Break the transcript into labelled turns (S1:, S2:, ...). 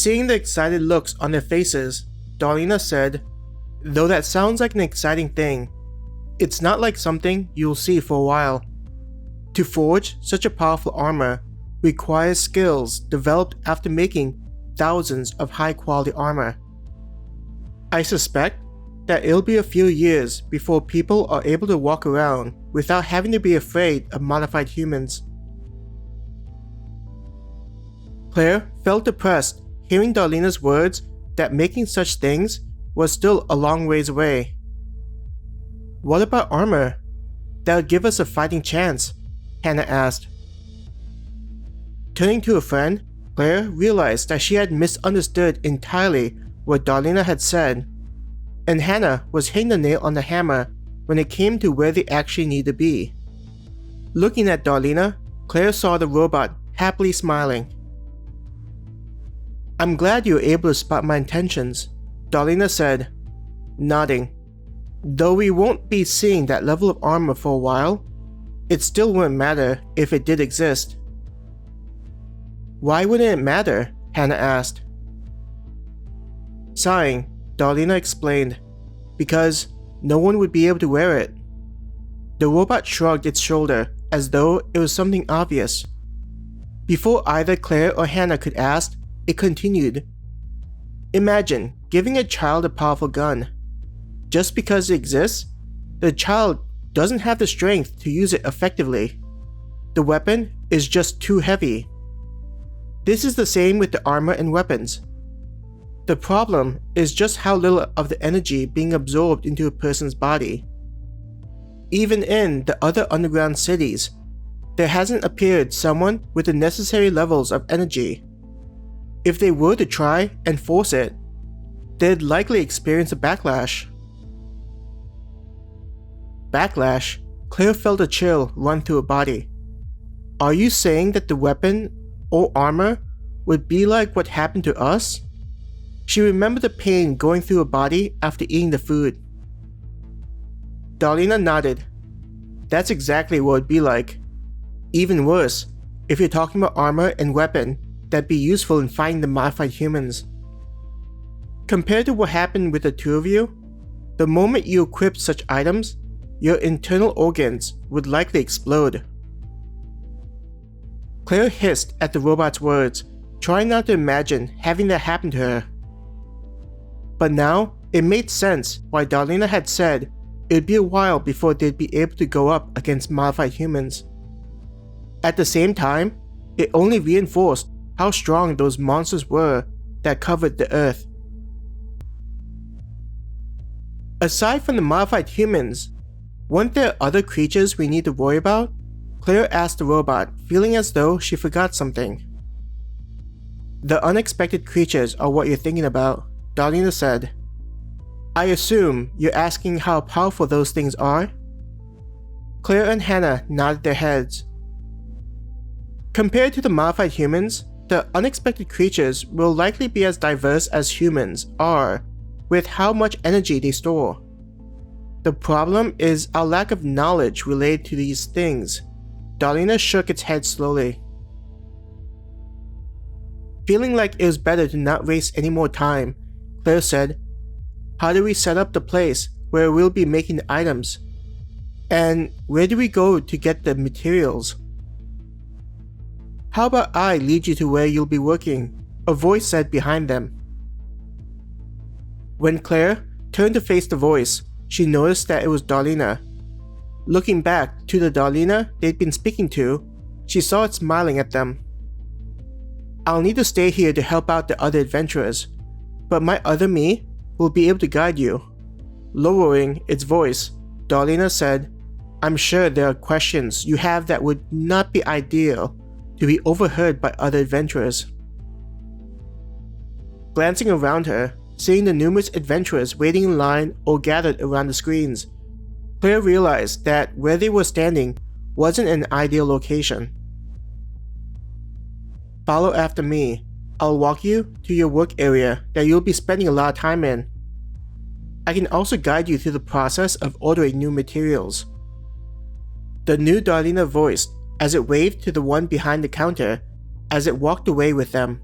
S1: Seeing the excited looks on their faces, Darlena said, "Though that sounds like an exciting thing, it's not like something you'll see for a while. To forge such a powerful armor requires skills developed after making thousands of high-quality armor. I suspect that it'll be a few years before people are able to walk around without having to be afraid of modified humans." Claire felt depressed hearing Darlena's words that making such things was still a long ways away. "What about armor? That would give us a fighting chance," Hannah asked. Turning to a friend, Claire realized that she had misunderstood entirely what Darlena had said, and Hannah was hitting the nail on the hammer when it came to where they actually need to be. Looking at Darlena, Claire saw the robot happily smiling. "I'm glad you were able to spot my intentions," Darlena said, nodding. "Though we won't be seeing that level of armor for a while, it still wouldn't matter if it did exist." "Why wouldn't it matter?" Hannah asked. Sighing, Darlena explained, "Because no one would be able to wear it." The robot shrugged its shoulder as though it was something obvious. Before either Claire or Hannah could ask, it continued. "Imagine giving a child a powerful gun. Just because it exists, the child doesn't have the strength to use it effectively. The weapon is just too heavy. This is the same with the armor and weapons. The problem is just how little of the energy being absorbed into a person's body. Even in the other underground cities, there hasn't appeared someone with the necessary levels of energy. If they were to try and force it, they'd likely experience a backlash." Backlash? Claire felt a chill run through her body. "Are you saying that the weapon or armor would be like what happened to us?" She remembered the pain going through her body after eating the food. Darlena nodded. "That's exactly what it'd be like. Even worse, if you're talking about armor and weapon that'd be useful in fighting the modified humans. Compared to what happened with the two of you, the moment you equipped such items, your internal organs would likely explode." Claire hissed at the robot's words, trying not to imagine having that happen to her. But now, it made sense why Darlena had said it'd be a while before they'd be able to go up against modified humans. At the same time, it only reinforced how strong those monsters were that covered the Earth. "Aside from the modified humans, weren't there other creatures we need to worry about?" Claire asked the robot, feeling as though she forgot something. "The unexpected creatures are what you're thinking about," Darlena said. "I assume you're asking how powerful those things are?" Claire and Hannah nodded their heads. "Compared to the modified humans, the unexpected creatures will likely be as diverse as humans are, with how much energy they store. The problem is our lack of knowledge related to these things." Darlena shook its head slowly. Feeling like it was better to not waste any more time, Claire said, "How do we set up the place where we'll be making the items? And where do we go to get the materials?" "How about I lead you to where you'll be working?" a voice said behind them. When Claire turned to face the voice, she noticed that it was Darlena. Looking back to the Darlena they'd been speaking to, she saw it smiling at them. "I'll need to stay here to help out the other adventurers, but my other me will be able to guide you." Lowering its voice, Darlena said, "I'm sure there are questions you have that would not be ideal to be overheard by other adventurers." Glancing around her, seeing the numerous adventurers waiting in line or gathered around the screens, Claire realized that where they were standing wasn't an ideal location. "Follow after me. I'll walk you to your work area that you'll be spending a lot of time in. I can also guide you through the process of ordering new materials." The new Darlena voiced as it waved to the one behind the counter as it walked away with them.